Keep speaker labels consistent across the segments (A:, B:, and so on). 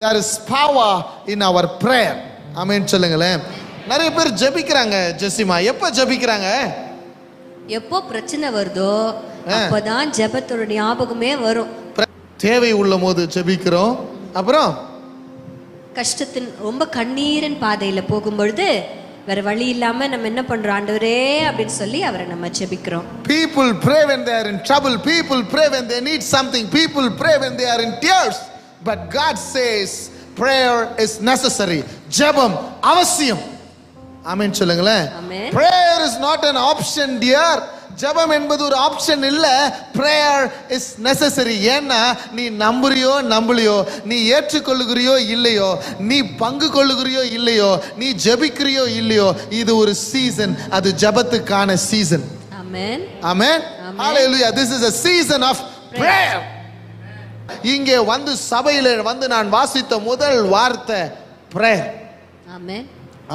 A: there is power in our prayer. ஆமென் சொல்லுங்களேன். நிறைய பேர் ஜெபிக்கிறாங்க ஜெசிமா. எப்ப ஜெபிக்கிறாங்க?
B: எப்போ பிரச்சனை வருதோ அப்பதான் ஜெபத்தோட ஞாபகமே வரும்.
A: தேவை உள்ளபோது ஜெபிக்கிறோம். அப்புறம்
B: கஷ்டத்தின் ரொம்ப கண்ணீரின் பாதையில போகும்பொழுது வேற வழி இல்லாம நம்ம என்ன பண்றோம், ஆண்டவரே அப்படின்னு சொல்லி அவரை நம்ம ஜெபிக்கிறோம்.
A: People pray when they are in trouble. People pray when they need something. People pray when they are in tears. But God says prayer is necessary. ஜெபம் அவசியம். ஆமென் சொல்லுங்களேன். Prayer is not an option dear. ஜெபம் என்பது ஒரு option இல்ல. prayer is necessary. ஏன்னா நீ நம்புறியோ நம்பலையோ, நீ ஏற்றுக்கொள்ளுகிறியோ இல்லையோ, நீ பங்கு கொள்ளுகிறியோ இல்லையோ, நீ ஜெபிக்கிறியோ இல்லையோ, இது ஒரு சீசன். அது ஜெபத்துக்கான சீசன்.
B: Amen
A: amen. ஹalleluya. This is a season of prayer. இங்கே வந்து சபையில வந்து நான் வாசித்த முதல் வார்த்தை prayer.
B: ஆமென்.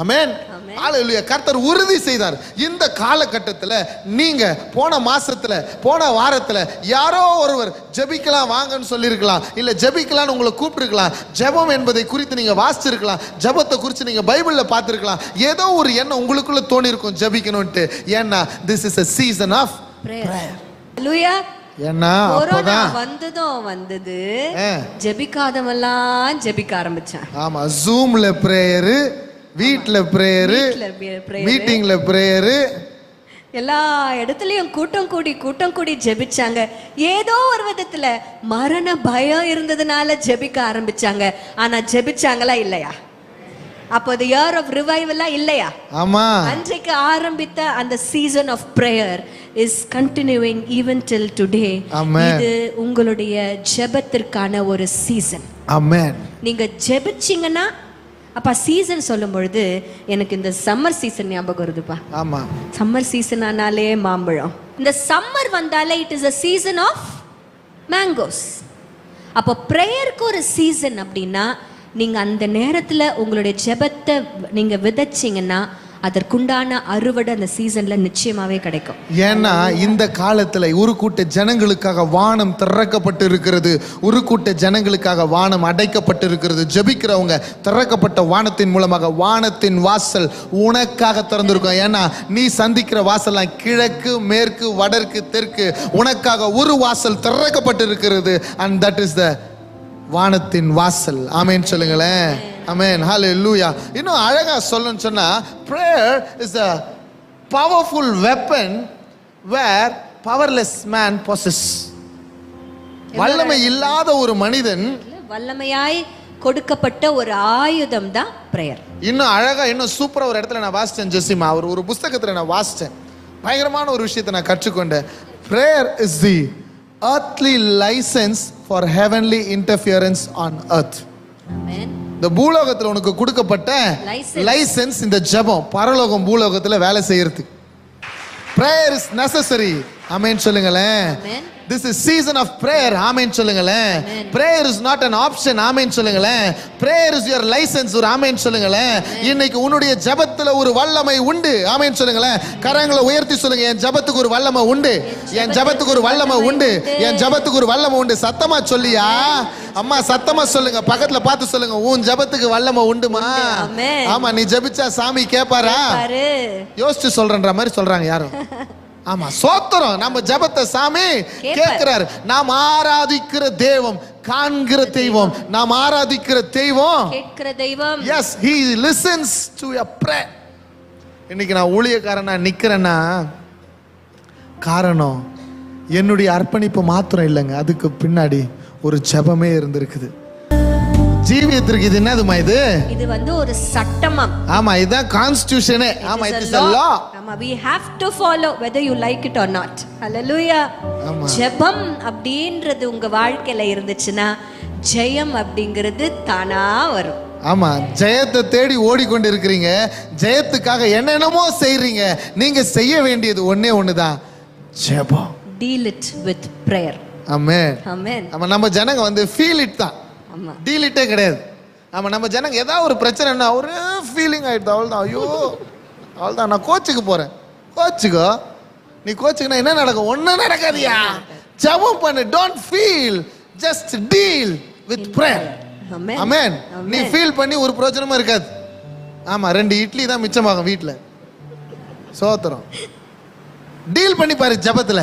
A: ஆமென். ஹalleluya. கர்த்தர் உறுதி செய்தார். இந்த காலகட்டத்தில் நீங்க போன மாசத்துல போன வாரத்துல யாரோ ஒருவர் ஜெபிக்கலாம் வாங்கன்னு சொல்லியிருக்கலாம், இல்ல ஜெபிக்கலாம்னு உங்களை கூப்பிட்டுருக்கலாம். ஜெபம் என்பதை குறித்து நீங்க வாசிச்சிருக்கலாம், ஜெபத்தை குறித்து நீங்க பைபிள்ல பார்த்திருக்கலாம். ஏதோ ஒரு எண்ணம் உங்களுக்குள்ள தோணி இருக்கும் ஜெபிக்கணும்ட்டு. ஏன்னா this is a season of prayer.
B: ஹalleluya.
A: ஏன்னா அப்பதான்
B: வந்தது ஜெபிக்காதவெல்லாம் ஜெபிக்க ஆரம்பிச்சான்.
A: ஆமா, ஜூம்ல பிரேயர், வீட்ல பிரேயர், மீட்டிங்ல பிரேயர்,
B: எல்லா இடத்துலயும் கூட்டம் கூடி ஜெபிச்சாங்க. ஏதோ ஒரு விதத்துல மரண பயம் இருந்ததுனால ஜெபிக்க ஆரம்பிச்சாங்க. ஆனா ஜெபிச்சாங்களா இல்லையா? அப்போ the year of revival இல்லையா?
A: ஆமா.
B: அன்றைக்கு ஆரம்பித்த அந்த season of prayer is continuing even till today. இது உங்களுடைய ஜெபத்திற்கான ஒரு சீசன்.
A: ஆமென்.
B: நீங்க ஜெபிச்சீங்கன்னா அப்ப சீசன் சொல்லும் பொழுது எனக்கு இந்த சம்மர் சீசன் ஞாபகம் வருதுப்பா.
A: ஆமா,
B: சம்மர் சீசன் ஆனாலே மாம்பழம். இந்த சம்மர் வந்தாலே it is a season of mangoes. அப்போ பிரேயருக்கு ஒரு சீசன் அப்படின்னா நீங்க அந்த நேரத்துல உங்களுடைய ஜெபத்தை நீங்க விதைச்சீங்கன்னா அதற்குண்டான அறுவடை அந்த சீசன்ல நிச்சயமாவே கிடைக்கும்.
A: ஏன்னா இந்த காலத்துல ஒரு கூட்ட ஜனங்களுக்காக வானம் திறக்கப்பட்டு இருக்கிறது, ஒரு கூட்ட ஜனங்களுக்காக வானம் அடைக்கப்பட்டு இருக்கிறது. ஜெபிக்கிறவங்க திறக்கப்பட்ட வானத்தின் மூலமாக வானத்தின் வாசல் உனக்காக திறந்திருக்கும். ஏன்னா நீ சந்திக்கிற வாசல்லாம் கிழக்கு, மேற்கு, வடக்கு, தெற்கு, உனக்காக ஒரு வாசல் திறக்கப்பட்டு இருக்கிறது. and that is the வானத்தின் வாசல். ஆமென் சொல்லுங்களேன். ஆமென். ஹalleluya. இன்னும் அழகா சொல்லணும்னு சொன்னா prayer is a powerful weapon where powerless man possess. வல்லமை இல்லாத ஒரு மனிதன்
B: வல்லமையாய் கொடுக்கப்பட்ட ஒரு ஆயுதம் தான் பிரேயர்.
A: இன்னும் அழகா இன்னும் சூப்பரா ஒரு இடத்துல நான் வாசிச்சேன் ஜெசிமா. ஒரு புத்தகத்துல நான் வாசிச்சேன். பயங்கரமான ஒரு விஷயத்தை நான் கற்றுக்கொண்டேன். prayer is the earthly license for heavenly interference on earth.
B: Amen.
A: இந்த பூலோகத்துல உனக்கு கொடுக்கப்பட்ட லைசென்ஸ் இந்த ஜெபம் பரலோகம் பூலோகத்துல வேலை செய்யறது. prayer is necessary. ஆமென் சொல்லுங்களேன். This is season of prayer. ஆமென் சொல்லுங்களேன். prayer is not an option. ஆமென் சொல்லுங்களேன். prayer is your license. ஒரு ஆமென் சொல்லுங்களேன். இன்னைக்கு உன்னுடைய ஜெபத்துல ஒரு வல்லமை உண்டு. ஆமென் சொல்லுங்களேன். கரங்களை உயர்த்தி சொல்லுங்க, என் ஜெபத்துக்கு ஒரு வல்லமை உண்டு, என் ஜெபத்துக்கு ஒரு வல்லமை உண்டு, என் ஜெபத்துக்கு ஒரு வல்லமை உண்டு. சத்தமா சொல்லியா? அம்மா சத்தமா சொல்லுங்க, பக்கத்துல பார்த்து சொல்லுங்க, உன் ஜெபத்துக்கு வல்லமை உண்டுமா? ஆமா, நீ ஜெபிச்சா சாமி கேட்பாரா? யோசிச்சு சொல்றன்ற மாதிரி சொல்றாங்க யாரும். ஆமா, சோத்திரம். நம்ம ஜெபத்தை சாமி கேட்கிறார். நாம் ஆராதிக்கிற தெய்வம் காண்கிற தெய்வம், நாம் ஆராதிக்கிற தெய்வம்
B: கேட்கிற தெய்வம்.
A: yes, he listens to your prayer. இன்னைக்கு நான் ஊழியக்காரனா நிக்கிறேன்னா காரணம் என்னுடைய அர்ப்பணிப்பு மாத்திரம் இல்லைங்க, அதுக்கு பின்னாடி ஒரு ஜெபமே இருந்திருக்குது. ஜீவியத்திற்கு இது என்னதுமா? இது
B: வந்து ஒரு சட்டமம்.
A: ஆமா, இதுதான் கான்ஸ்டிடியூஷனே. ஆமா, it is a law.
B: ஆமா, we have to follow whether you like it or not. hallelujah. ஜெபம் அப்படின்றது உங்க வாழ்க்கையில இருந்துச்சுன்னா ஜெயம் அப்படிங்கிறது தானா வரும்.
A: ஆமா, ஜெயத்தை தேடி ஓடிக்கொண்டு இருக்கிறீங்க, ஜெயத்துக்காக என்னென்னமோ செய்றீங்க. நீங்க செய்ய வேண்டியது ஒண்ணே ஒண்ணுதான், ஜெபம்.
B: deal it with prayer.
A: ஆமென்.
B: ஆமென்.
A: நம்ம ஜனங்க வந்து ஃபீல் இட் தான், டீல் இட்டே கிடையாது. ஆமா, நம்ம ஜனங்க ஏதாவது ஒரு பிரச்சனைனா ஒரு ஃபீலிங் ஆயிடுது, அவ்வளோதான். ஐயோ அவ்வளோதான், நான் கோச்சுக்கு போறேன். கோச்சுக்கோ, நீ கோச்சுக்குனா என்ன நடக்கும்? ஒன்றும் நடக்காதியா. ஜெபம் பண்ணு. Don't feel, just deal with prayer. Amen. நீ ஃபீல் பண்ணி ஒரு பிரயோஜனமும் இருக்காது. ஆமா, 2 இட்லி தான் மிச்சமாகும் வீட்டுல. சோத்திரம். டீல் பண்ணி பாரு ஜெபத்துல.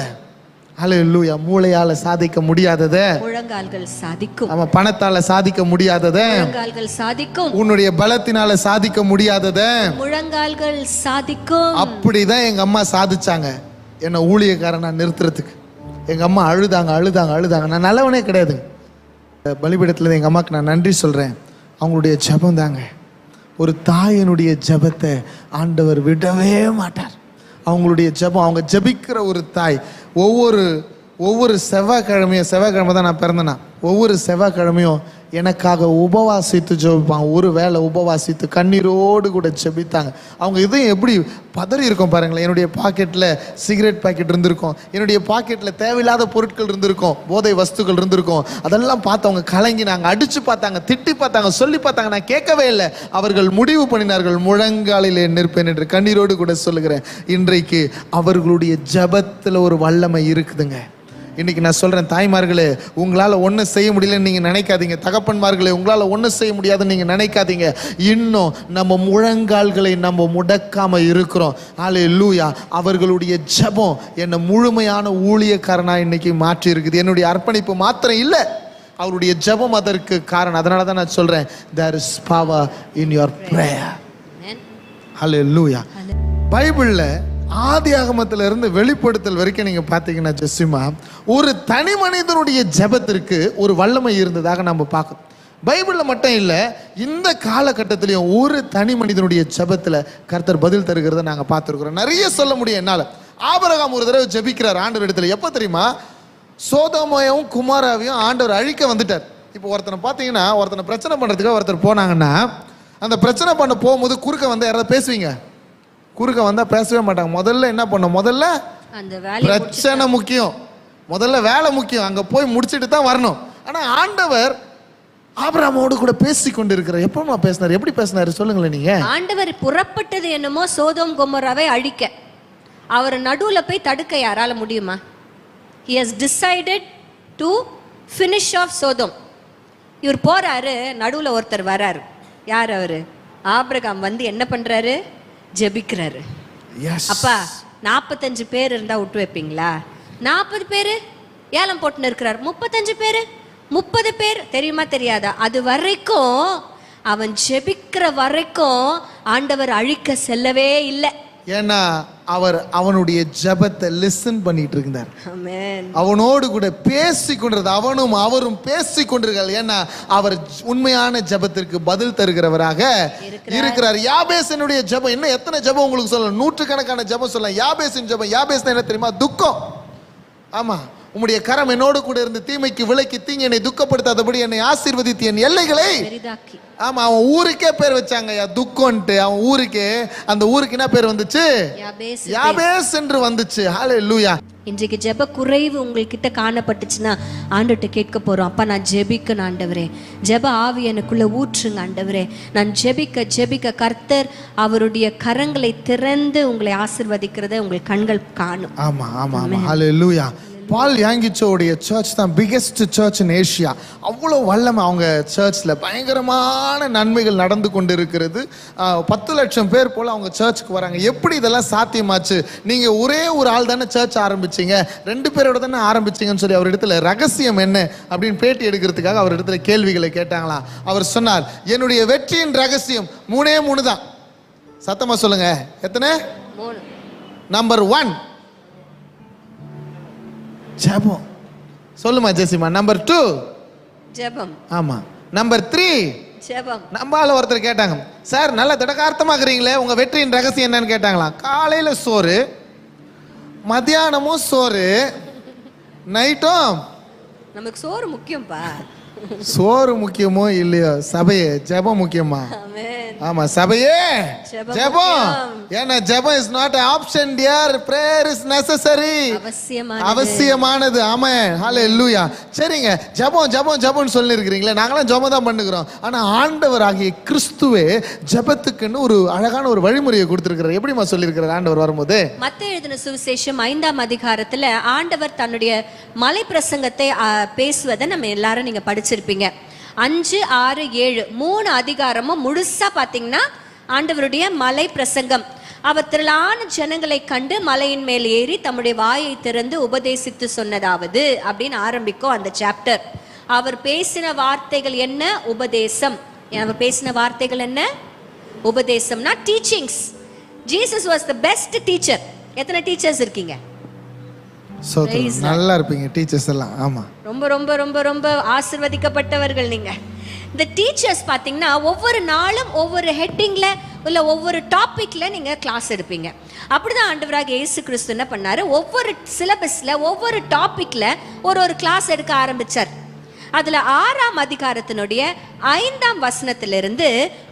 A: ஹல்லேலூயா. மூளையால சாதிக்க முடியாததை
B: முழங்கால்கள் சாதிக்கும்.
A: ஆமா, பணத்தால சாதிக்க முடியாததை
B: முழங்கால்கள் சாதிக்கும்.
A: உன்னுடைய பலத்தினால சாதிக்க முடியாததை
B: முழங்கால்கள் சாதிக்கும்.
A: அப்படிதான் எங்க அம்மா சாதிச்சாங்க என்ன ஊழியக்காரனா நிறுத்துறதுக்கு. எங்க அம்மா அழுதாங்க. நான் நல்லவனே கிடையாது. பலிபீடத்துல எங்க அம்மாக்கு நான் நன்றி சொல்றேன். அவங்களுடைய ஜெபம் தாங்க. ஒரு தாயினுடைய ஜெபத்தை ஆண்டவர் விடவே மாட்டார். அவங்களுடைய ஜெபம், அவங்க ஜெபிக்கிற ஒரு தாய். ஒவ்வொரு செவ்வாய்க்கிழமை தான் நான் பிறந்தேனா, ஒவ்வொரு செவ்வாய்க்கிழமையும் எனக்காக உபவாசித்து ஜெபிப்பாங்க. ஒரு வேளை உபவாசித்து கண்ணீரோடு கூட ஜெபித்தாங்க. அவங்க இதையும் எப்படி பதறி இருக்கும் பாருங்களேன். என்னுடைய பாக்கெட்டில் சிகரெட் பாக்கெட் இருந்திருக்கும், என்னுடைய பாக்கெட்டில் தேவையில்லாத பொருட்கள் இருந்திருக்கும், போதை வஸ்துக்கள் இருந்திருக்கும். அதெல்லாம் பார்த்து அவங்க கலங்கினாங்க, அடிச்சு பார்த்தாங்க, திட்டி பார்த்தாங்க, சொல்லி பார்த்தாங்க. நான் கேட்கவே இல்லை. அவர்கள் முடிவு பண்ணினார்கள், முழங்காலிலே நிற்பேன் என்று. கண்ணீரோடு கூட சொல்லுகிறேன், இன்றைக்கு அவர்களுடைய ஜெபத்தில் ஒரு வல்லமை இருக்குதுங்க. இன்னைக்கு நான் சொல்றேன், தாய்மார்களே, உங்களால ஒன்றும் செய்ய முடியலன்னு நீங்க நினைக்காதீங்க. தகப்பன்மார்களே, உங்களால ஒன்றும் செய்ய முடியாதுன்னு நீங்க நினைக்காதீங்க. இன்னும் நம்ம முழங்கால்களை நம்ம முடக்காம இருக்கிறோம். ஹல்லேலூயா. அவர்களுடைய ஜெபம் என்னை முழுமையான ஊழியக்காரனா இன்னைக்கு மாற்றி இருக்குது. என்னுடைய அர்ப்பணிப்பு மாத்திரம் இல்லை, அவருடைய ஜெபம் அதற்கு காரணம். அதனால தான் நான் சொல்றேன், there is power in your prayer. ஹல்லேலூயா. பைபிள்ல ஆதியாகமத்துல இருந்து வெளிப்படுத்தல் வரைக்கும் நீங்க பாத்தீங்கன்னா ஜெசிமா, ஒரு தனி மனிதனுடைய ஜெபத்திற்கு ஒரு வல்லமை இருந்ததாக நம்ம பார்க்கணும். பைபிள்ல மட்டும் இல்ல, இந்த காலகட்டத்திலையும் ஒரு தனி மனிதனுடைய ஜெபத்துல கர்த்தர் பதில் தருகிறத நாங்க பார்த்திருக்கிறோம். நிறைய சொல்ல முடியும் என்னால. ஆபிரகாம் ஒரு தடவை ஜெபிக்கிறார் ஆண்டவர் இடத்துல. எப்ப தெரியுமா? சோதோமையும் குமாராவையும் ஆண்டவர் அழிக்க வந்துட்டார். இப்போ ஒருத்தனை பார்த்தீங்கன்னா, ஒருத்தனை பிரச்சனை பண்றதுக்காக ஒருத்தர் போனாங்கன்னா, அந்த பிரச்சனை பண்ண போகும்போது குறுக்க வந்து யாராவது பேசுவீங்க? குறுக்க வந்தா பேசவே மாட்டாங்க. முதல்ல என்ன பண்ணும்? முதல்ல பிரச்சனை முக்கியம், முதல்ல வேலை முக்கியம். அங்க போய் முடிச்சிட்டு தான் வரணும். ஆனா ஆண்டவர் ஆபிரகாமோடு கூட பேசி கொண்டு இருக்கிறார். எப்பமா பேசினார்? எப்படி பேசினாரு சொல்லுங்களேன் நீங்க.
B: ஆண்டவர் புறப்பட்டது என்னமோ சோதோம் கொமோராவை அழிக்க. அவர் நடுவுல போய் தடுக்க யாரால முடியுமா? He has decided to finish off Sodom. இவர் போறாரு, நடுவுல ஒருத்தர் வராரு. யார் அவரு? ஆபிரகாம் வந்து என்ன பண்றாரு? ஜெபிக்கிறாரு. அப்பா 45 பேர் இருந்தா விட்டு வைப்பீங்களா? 40 பேரு ஏலம் போட்டுன்னு இருக்கிறார். 35 பேரு 30 பேர் தெரியுமா தெரியாதா? அது வரைக்கும் அவன் ஜெபிக்கிற வரைக்கும் ஆண்டவர் அழிக்க செல்லவே இல்லை.
A: ஏன்னா அவர் அவனுடைய ஜெபத்தை லிசன் பண்ணிட்டு இருந்தார்.
B: ஆமென்.
A: அவனோடு கூட பேசி கொண்டிருந்த அவனும் அவரும் பேசி கொண்டிருக்கார். ஏன்னா அவர் உண்மையான ஜெபத்திற்கு பதில் தருகிறவராக இருக்கிறார். யாபேசனுடைய ஜெபம் இன்னும் எத்தனை ஜெபம் உங்களுக்கு சொல்லலாம்? நூற்றுக்கணக்கான ஜெபம் சொல்லலாம். யாபேசின் ஜெபம், யாபேஸ் என்ன தெரியுமா? துக்கம். ஆமா, உம்முடைய கரம் என்னோடு கூட இருந்து தீமைக்கு விலக்கி தீங்கு என்னை துக்கப்படுத்தாதபடி என்னை ஆசீர்வதித்து என் எல்லைகளை. ஆமா, அவன் ஊருக்கே பேர் வச்சாங்க துக்கம்ட்டு. அவன் ஊருக்கே, அந்த ஊருக்கு என்ன பேர் வந்துச்சு? யாபேஸ் என்று வந்துச்சு. ஹல்லேலூயா.
B: இன்றைக்கு ஜெப குறைவு உங்கள்கிட்ட காணப்பட்டுச்சுன்னா ஆண்டவர்கிட்ட கேட்க போறோம், அப்பா நான் ஜெபிக்கணும் ஆண்டவரே, ஜெப ஆவி எனக்குள்ள ஊற்றுங்க ஆண்டவரே. நான் ஜெபிக்க ஜெபிக்க கர்த்தர் அவருடைய கரங்களை திறந்து உங்களை ஆசீர்வதிக்கிறதை உங்கள் கண்கள் காணும்.
A: ஆமா ஆமா ஆமா. ஹல்லேலூயா. பால் யாங்கிச்சோடைய சர்ச் தான் பிகெஸ்ட் சர்ச் இன் ஏஷியா. அவ்வளோ வல்லமை அவங்க சர்ச்சில், பயங்கரமான நன்மைகள் நடந்து கொண்டு இருக்கிறது. 10 லட்சம் பேர் போல் அவங்க சர்ச்சுக்கு வராங்க. எப்படி இதெல்லாம் சாத்தியமாச்சு? நீங்கள் ஒரே ஒரு ஆள் தானே சர்ச் ஆரம்பிச்சிங்க, 2 பேரோட தானே ஆரம்பிச்சிங்கன்னு சொல்லி அவர் இடத்துல ரகசியம் என்ன அப்படின்னு பேட்டி எடுக்கிறதுக்காக அவர் இடத்துல கேள்விகளை கேட்டாங்களாம். அவர் சொன்னார், என்னுடைய வெற்றியின் ரகசியம் 3 தான். சத்தமா சொல்லுங்க, எத்தனை?
B: 3.
A: நம்பர் 1 ஜெபம். சொல்லுமா ஜெசிமா. நம்பர் 2
B: ஜெபம்.
A: ஆமா. நம்பர் 3
B: ஜெபம்.
A: நம்மால ஒருத்தர் கேட்டாங்க, சார் நல்ல திடகார்த்தமாக்குறீங்களே, உங்க வெற்றியின் ரகசியம் என்னன்னு கேட்டாங்களாம். காலையில சோறு, மத்தியானமும் சோறு, நைட்டும்.
B: நமக்கு சோறு முக்கியம்பா.
A: சோறு முக்கியமோ இல்லையோ, சபையே ஜெபம் முக்கியமா? ஆமா, சபையே ஜெபம். ஏன்னா ஜெபம் is not an option dear, prayer is necessary. அவசியமானது. ஆமென். ஹல்லேலூயா. சரிங்க, ஜெபம் ஜெபம் ஜெபம்னு சொல்லி இருக்கீங்களே, நாங்களாம் ஜெபம் தான் பண்ணுகிறோம். ஆனா ஆண்டவராகிய கிறிஸ்துவே ஜெபத்துக்குன்னு ஒரு அழகான ஒரு வழிமுறையை கொடுத்திருக்கிறார். எப்படிமா சொல்லி இருக்கிறார் ஆண்டவர் வரும்போது?
B: மத்தேயு எழுதின சுவிசேஷம் 5ஆம் அதிகாரத்துல ஆண்டவர் தன்னுடைய மலை பிரசங்கத்தை பேசுவதை நம்ம எல்லாரும் நீங்க படிச்சிருப்பீங்க. 5, 6, 7 3 அதிகாரமும் முழுசா பாத்தீங்கன்னா ஆண்டவருடைய மலை பிரசங்கம். அவர் திரளான ஜனங்களை கண்டு மலையின் மேல் ஏறி தம்முடைய வாயை திறந்து உபதேசித்து சொன்னதாவது அப்படின்னு ஆரம்பிக்கும் அந்த சாப்டர். அவர் பேசின வார்த்தைகள் என்ன? உபதேசம். அவர் பேசின வார்த்தைகள் என்ன? உபதேசம்னா teachings. Jesus was the best teacher. எத்தனை டீச்சர்ஸ் இருக்கீங்க?
A: நல்லா இருப்பீங்க டீச்சர்ஸ் எல்லாம். ஆமா,
B: ரொம்ப ரொம்ப ரொம்ப ரொம்ப ஆசீர்வதிக்கப்பட்டவர்கள் நீங்க. இந்த டீச்சர்ஸ் பாத்தீங்கன்னா ஒவ்வொரு நாளும் ஒவ்வொரு ஹெட்டிங்ல இல்ல ஒவ்வொரு டாபிக்ல நீங்க கிளாஸ் எடுப்பீங்க. அப்படிதான் ஆண்டவராக இயேசு கிறிஸ்து என்ன பண்ணாரு, ஒவ்வொரு சிலபஸ்ல ஒவ்வொரு டாபிக்ல ஒரு கிளாஸ் எடுக்க ஆரம்பிச்சார். அதுல 6ஆம் அதிகாரத்தினுடைய 5ஆம் வசனத்திலிருந்து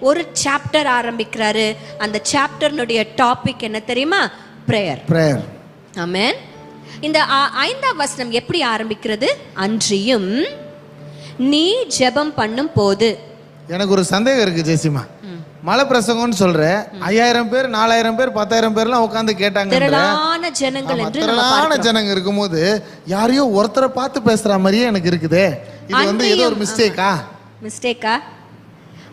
B: ஒரு சாப்டர் ஆரம்பிக்கிறாரு. அந்த சாப்டர்னுடைய டாபிக் என்ன தெரியுமா? பிரேயர்.
A: பிரேயர்.
B: ஆமென். இந்த 5ஆம் வசனம் எப்படி ஆரம்பிக்கிறது? அன்றியும் நீ ஜெபம் பண்ணும் போது.
A: எனக்கு ஒரு சந்தேகம் இருக்கு ஜெசிமா. மலை பிரசங்கம்னு சொல்ற 5000 பேர் 4000 பேர் 10000 பேர்லாம் உட்கார்ந்து கேட்டாங்க.
B: திரளான ஜனங்கள் என்று
A: திரளான ஜனங்க இருக்கும்போது யாரையோ ஒருத்தரை பார்த்து பேசுற மாதிரியே எனக்கு இருக்குதே. இது ஏதோ ஒரு மிஸ்டேக்கா?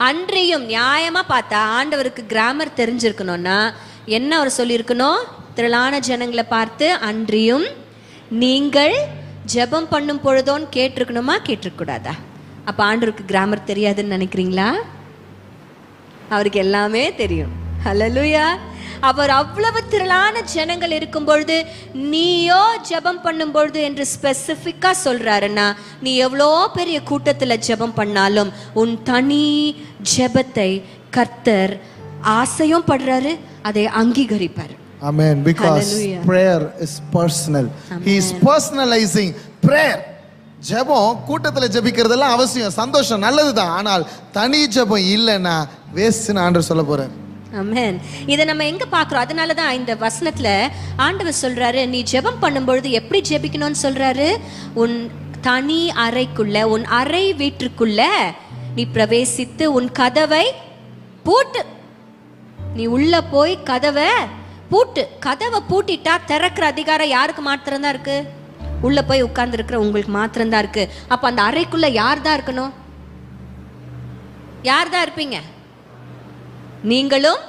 A: அன்றியும் நியாயமா பார்த்தா ஆண்டவருக்கு கிராமர் தெரிஞ்சிருக்கணும்னா என்ன அவர் சொல்லியிருக்கணும்? திரளான ஜனங்களை பார்த்து அன்றியும் நீங்கள் ஜெபம் பண்ணும் பொழுதோன்னு கேட்டிருக்கணுமா? கேட்டிருக்கூடாதா? அப்ப ஆண்டவருக்கு கிராமர் தெரியாதுன்னு நினைக்கிறீங்களா? அவருக்கு எல்லாமே தெரியும். ஹல்லேலூயா. அவர் அவ்வளவு திரளான ஜனங்கள் இருக்கும் பொழுது நீயோ ஜெபம் பண்ணும் பொழுது என்று ஸ்பெசிபிக்கா சொல்றாருன்னா, நீ எவ்வளோ பெரிய கூட்டத்துல ஜெபம் பண்ணாலும் உன் தனி ஜெபத்தை கர்த்தர் ஆசையும் படுறாரு, அதை அங்கீகரிப்பார். Amen. Because prayer is personal. He is personalizing prayer. ஜெபம் கூட்டத்துல ஜெபிக்கிறதெல்லாம் அவசியம், சந்தோஷம், நல்லதுதான். ஆனால் தனி ஜெபம் இல்லைன்னா வேஸ்ட்னு ஆண்டவர் சொல்ல போறார்.
B: ஆமென். இதை நம்ம எங்க பார்க்கிறோம்? அதனாலதான் இந்த வசனத்துல ஆண்டவர் சொல்றாரு, நீ ஜெபம் பண்ணும்பொழுது எப்படி ஜெபிக்கணும்னு சொல்றாரு? உன் தனி அறைக்குள்ள, உன் அறை வீட்டிற்குள்ள நீ பிரவேசித்து உன் கதவை பூட்டு. நீ உள்ள போய் கதவை பூட்டு. கதவை பூட்டிட்டா திறக்கிற அதிகாரம் யாருக்கு மாத்திரம் தான் இருக்கு? உள்ள போய் உட்கார்ந்து இருக்கிற உங்களுக்கு மாத்திரம் தான் இருக்கு. அப்ப அந்த அறைக்குள்ள யார் தான் இருக்கணும்? யார் தான் இருப்பீங்க? நீங்களும்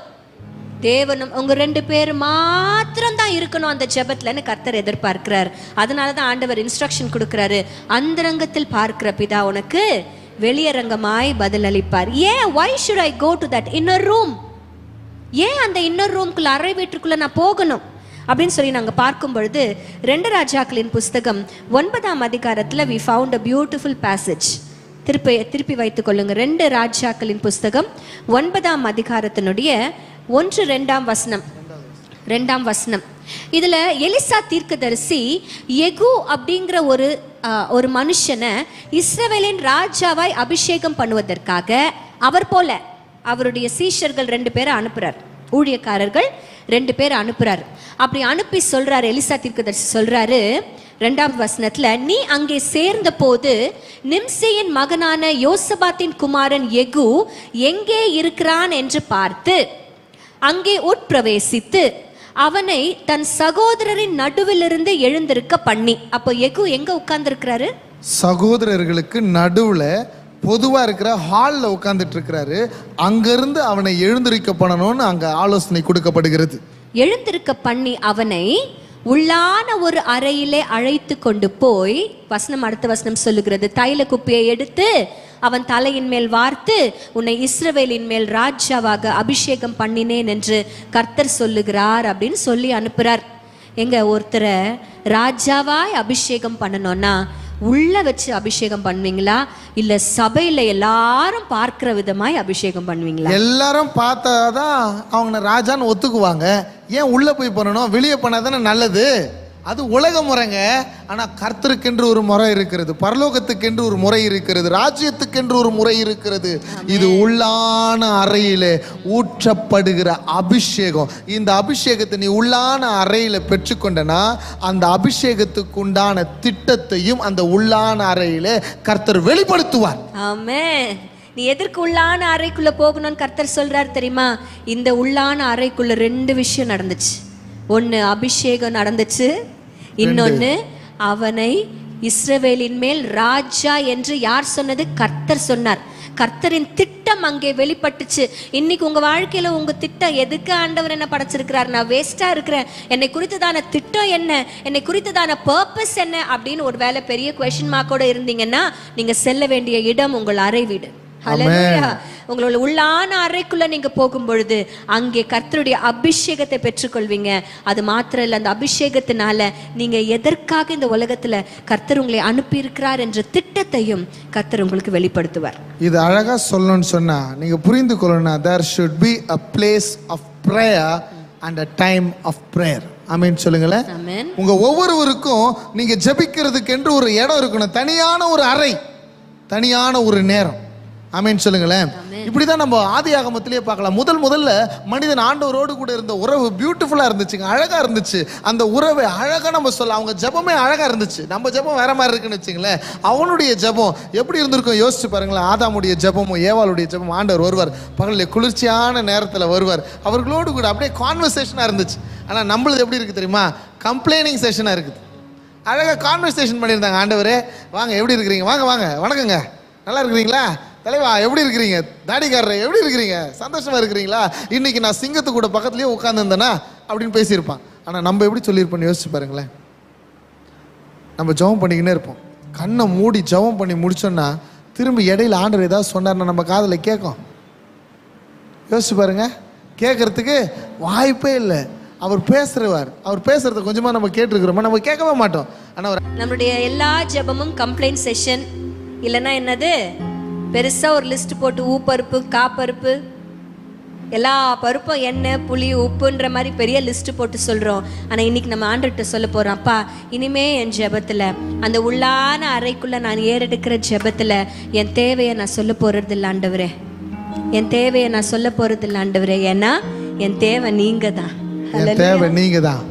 B: தேவனும். உங்க 2 பேர் மாத்திரம் தான் இருக்கணும் அந்த ஜெபத்துலன்னு கர்த்தர் எதிர்பார்க்கிறார். அதனாலதான் ஆண்டவர் இன்ஸ்ட்ரக்ஷன் கொடுக்கிறாரு, அந்தரங்கத்தில் பார்க்கிற பிதா உனக்கு வெளியரங்கமாய் பதில் அளிப்பார். ஏன்? why should I go to that inner room? ஏன் அந்த இன்னர் ரூம்குள்ள, அறை வீட்டுக்குள்ள நான் போகணும் அப்படின்னு சொல்லி நாங்கள் பார்க்கும் பொழுது 2 ராஜாக்களின் புஸ்தகம் 9ஆம் அதிகாரத்தில் we found a beautiful passage. திருப்பி வைத்துக் கொள்ளுங்க. 2 ராஜாக்களின் புஸ்தகம் 9ஆம் அதிகாரத்தினுடைய 1-2ஆம் வசனம். 2ஆம் வசனம். இதுல எலிசா தீர்க்கதரிசி யெகூ அப்படிங்கிற ஒரு மனுஷனை இஸ்ரவேலின் ராஜாவாய் அபிஷேகம் பண்ணுவதற்காக அவர் போல அவருடைய சீஷர்கள் 2 பேரை அனுப்புறார். ஊழியக்காரர்கள் 2 பேரை அனுப்புறாரு. அப்படி அனுப்பி சொல்றாரு, எலிசா தீர்க்கதரிசி சொல்றாரு 2ஆம் வசனத்துல, நீ அங்கே சேர்ந்த போது நிம்சியின் மகனான யோசபாத்தின் குமாரன் யெகூ எங்கே இருக்கிறான் என்று பார்த்து அங்கே உட்பிரவேசித்து அவனை தன் சகோதரரின் நடுவிலிருந்து எழுந்திருக்க பண்ணி. அப்போ யெகூ எங்க உட்கார்ந்து இருக்கிறாரு?
A: சகோதரர்களுக்கு நடுவுல பொதுவா இருக்கிற ஹால்ல உட்கார்ந்துட்டு இருக்கிறாரு. அங்கிருந்து அவனை எழுந்திருக்க பண்ணணும்னு அங்க ஆலோசனை கொடுக்கப்படுகிறது.
B: எழுந்திருக்க பண்ணி அவனை உள்ளான ஒரு அறையிலே அழைத்து கொண்டு போய், வசனம் அடுத்த வசனம் சொல்லுகிறது, தைல குப்பியை எடுத்து அவன் தலையின் மேல் வார்த்து உன்னை இஸ்ரவேலின் மேல் ராஜாவாக அபிஷேகம் பண்ணினேன் என்று கர்த்தர் சொல்லுகிறார் அப்படின்னு சொல்லி அனுப்புறார். எங்க ஒருத்தரை ராஜாவாய் அபிஷேகம் பண்ணணும்னா உள்ள வச்சு அபிஷேகம் பண்ணுவீங்களா, இல்ல சபையில எல்லாரும் பார்க்கிற விதமாய் அபிஷேகம் பண்ணுவீங்களா?
A: எல்லாரும் பார்த்தாதான் அவங்க ராஜான்னு ஒத்துக்குவாங்க. ஏன் உள்ள போய் பண்ணணும்? வெளியே பண்ணாதானே நல்லது. அது உலக முறைங்க. ஆனா கர்த்தருக்கென்று ஒரு முறை இருக்கிறது, பரலோகத்துக்கென்று ஒரு முறை இருக்கிறது, ராஜ்யத்துக்கென்று ஒரு முறை இருக்கிறது. இது உள்ளான அறையிலே ஊற்றப்படுகிற அபிஷேகம். இந்த அபிஷேகத்தை நீ உள்ளான அறையில பெற்றுக்கொண்டனா அந்த அபிஷேகத்துக்கு உண்டான திட்டத்தையும் அந்த உள்ளான அறையிலே கர்த்தர் வெளிப்படுத்துவார்.
B: ஆமென். நீ எதற்கு உள்ளான அறைக்குள்ள போகணும்னு கர்த்தர் சொல்றார் தெரியுமா? இந்த உள்ளான அறைக்குள்ள 2 விஷயம் நடந்துச்சு. ஒன்னு அபிஷேகம் நடந்துச்சு, இன்னொன்னு அவனை இஸ்ரவேலின் மேல் ராஜா என்று யார் சொன்னது? கர்த்தர் சொன்னார். கர்த்தரின் திட்டம் அங்கே வெளிப்பட்டுச்சு. இன்னைக்கு உங்க வாழ்க்கையில உங்க திட்டம் எதுக்கு ஆண்டவர் என்ன படைச்சிருக்கிறார்? நான் வேஸ்டா இருக்கிறேன், என்னை குறித்ததான திட்டம் என்ன, என்னை குறித்ததான பர்பஸ் என்ன அப்படின்னு ஒரு வேளை பெரிய கொஸ்டின் மார்க்கோட இருந்தீங்கன்னா நீங்க செல்ல வேண்டிய இடம் உங்கள் அறை வீடு. ஹல்லேலூயா. உங்களோட உள்ளான அறைக்குள்ள நீங்க போகும் பொழுது அங்கே கர்த்தருடைய அபிஷேகத்தை பெற்றுக்கொள்வீங்க. அது மாத்திரம் இல்ல, அந்த அபிஷேகத்தினால நீங்க எதற்காக இந்த உலகத்துல கர்த்தர் உங்களை அனுப்பி இருக்கிறார் என்ற திட்டத்தையும் கர்த்தர் உங்களுக்கு வெளிப்படுத்துவார்.
A: இது அழகா சொல்லணும்னு சொன்னா நீங்க புரிந்து கொள்ளணும். there should be a place of prayer and a time of prayer. ஆமென் சொல்லுங்களேன். உங்க ஒவ்வொருவருக்கும் நீங்க ஜெபிக்கிறதுக்கு என்று ஒரு இடம் இருக்கணும், தனியான ஒரு அறை, தனியான ஒரு நேரம். ஆமென் சொல்லுங்களேன். இப்படிதான் நம்ம ஆதியாகமத்திலே பார்க்கலாம். முதல்ல மனிதன் ஆண்டவரோடு கூட இருந்த உறவு பியூட்டிஃபுல்லா இருந்துச்சுங்க, அழகா இருந்துச்சு. அந்த உறவை அழகா நம்ம சொல்ல, அவங்க ஜெபமே அழகா இருந்துச்சு. நம்ம ஜெபம் வேற மாதிரி இருக்குன்னு வச்சுங்களேன். அவனுடைய ஜெபம் எப்படி இருந்திருக்கும் யோசிச்சு பாருங்களேன். ஆதாமுடைய ஜெபமும் ஏவாளுடைய ஜெபம், ஆண்டவர் வருவார் பகலில் குளிர்ச்சியான நேரத்தில் வருவார், அவர்களோடு கூட அப்படியே கான்வர்சேஷனாக இருந்துச்சு. ஆனால் நம்மளது எப்படி இருக்குது தெரியுமா? கம்ப்ளைனிங் செஷனாக இருக்குது. அழகாக கான்வர்சேஷன் பண்ணியிருந்தாங்க. ஆண்டவரே வாங்க, எப்படி இருக்கிறீங்க, வாங்க வாங்க, வணக்கங்க, நல்லா இருக்கிறீங்களா, தலைவா எப்படி இருக்கிறீங்க, தாடிக்காரரை எப்படி இருக்கிறீங்க, சந்தோஷமா இருக்கிறீங்களா, இன்னைக்கு நான் சிங்கத்து கூட பக்கத்துலேயே உட்காந்துருந்தேனா அப்படின்னு பேசியிருப்பான். ஆனால் நம்ம எப்படி சொல்லியிருப்போம்னு யோசிச்சு பாருங்களேன். நம்ம ஜெபம் பண்ணிக்கினே இருப்போம், கண்ணை மூடி ஜெபம் பண்ணி முடிச்சோன்னா திரும்பி இடையில ஆண்டவர் ஏதாவது சொன்னார்னா நம்ம காதில் கேட்கும். யோசிச்சு பாருங்க, கேட்கறதுக்கு வாய்ப்பே இல்லை. அவர் பேசுறவர், அவர் பேசுறத கொஞ்சமா நம்ம கேட்டுருக்கிறோமா? நம்ம கேட்கவே மாட்டோம். ஆனால்
B: நம்மளுடைய எல்லா ஜெபமும் கம்ப்ளைண்ட் செஷன் இல்லைன்னா என்னது, பெருசா ஒரு லிஸ்ட் போட்டு ஊப்பருப்பு காப்பருப்பு எல்லா பருப்பும் எண்ணெய் புளி உப்புன்ற மாதிரி பெரிய லிஸ்ட் போட்டு சொல்றோம். ஆனா இன்னைக்கு நம்ம ஆண்டவர்கிட்ட சொல்ல போறோம், அப்பா இனிமே என் ஜெபத்துல, அந்த உள்ளான அறைக்குள்ள நான் ஏறெடுக்கிற ஜெபத்துல என் தேவையை நான் சொல்ல போறது இல்லை ஆண்டவரே, என் தேவையை நான் சொல்ல போறது இல்லை ஆண்டவரே, ஏன்னா என் தேவை நீங்க தான்,
A: தேவை நீங்க தான்.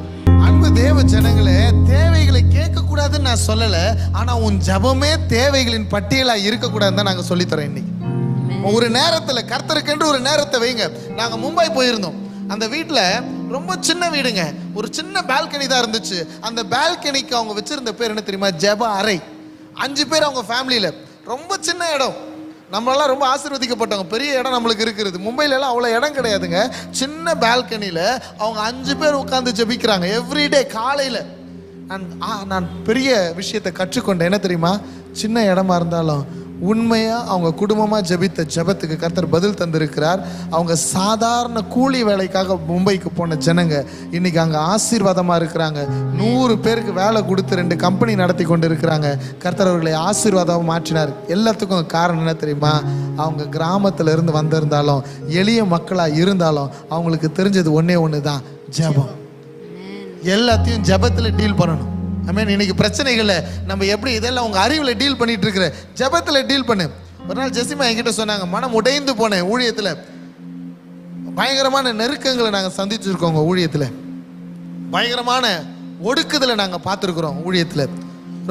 A: அன்பு தேவ ஜனங்களே, தேவைகளை கேட்க கூடாதுன்னு நான் சொல்லல, ஆனா உன் ஜெபமே தேவைகளின் பட்டியலா இருக்க கூடாதுன்னு தான் நாங்க சொல்லி தரோம். இன்னைக்கு ஒரு நேரத்துல கர்த்தருக்கென்று ஒரு நேரத்தை வைங்க. நாங்க மும்பை போயிருந்தோம். அந்த வீட்டுல ரொம்ப சின்ன வீடுங்க, ஒரு சின்ன பால்கனி தான் இருந்துச்சு. அந்த பால்கனிக்கு அவங்க வச்சிருந்த பேர் என்ன தெரியுமா? ஜெப அறை. 5 பேர் அவங்க ஃபேமிலியில. ரொம்ப சின்ன இடம். நம்மளெல்லாம் ரொம்ப ஆசீர்வதிக்கப்பட்டவங்க, பெரிய இடம் நம்மளுக்கு இருக்குது. மும்பையிலலாம் அவ்வளோ இடம் கிடையாதுங்க. சின்ன பால்கனியில் அவங்க 5 பேர் உட்காந்து ஜெபிக்கிறாங்க எவ்ரிடே காலையில். நான் பெரிய விஷயத்தை கற்றுக்கொண்டேன். என்ன தெரியுமா? சின்ன இடமா இருந்தாலும் உண்மையாக அவங்க குடும்பமாக ஜெபித்த ஜெபத்துக்கு கர்த்தர் பதில் தந்திருக்கிறார். அவங்க சாதாரண கூலி வேலைக்காக மும்பைக்கு போன ஜனங்க இன்னைக்கு அங்கே ஆசீர்வாதமாக இருக்கிறாங்க. 100 பேருக்கு வேலை கொடுத்து 2 கம்பெனி நடத்தி கொண்டு இருக்கிறாங்க. கர்த்தர் அவர்களை ஆசீர்வாதமாக மாற்றினார். எல்லாத்துக்கும் காரணம் என்ன தெரியுமா? அவங்க கிராமத்தில் இருந்து வந்திருந்தாலும் எளிய மக்களாக இருந்தாலும் அவங்களுக்கு தெரிஞ்சது ஒன்றே ஒன்று தான், ஜெபம். எல்லாத்தையும் ஜெபத்தில் டீல் பண்ணணும். இன்னைக்கு பிரச்சனைகளை நம்ம எப்படி இதெல்லாம் உங்க அறிவில் டீல் பண்ணிட்டு இருக்கிற, ஜெபத்துல டீல் பண்ணு. ஒரு நாள் ஜெசிமா என்கிட்ட சொன்னாங்க, மனம் உடைந்து போனேன் ஊழியத்துல, பயங்கரமான நெருக்கங்களை நாங்க சந்திச்சிருக்கோம். ஊழியத்துல பயங்கரமான ஒடுக்குதலை நாங்க பார்த்துருக்குறோம். ஊழியத்துல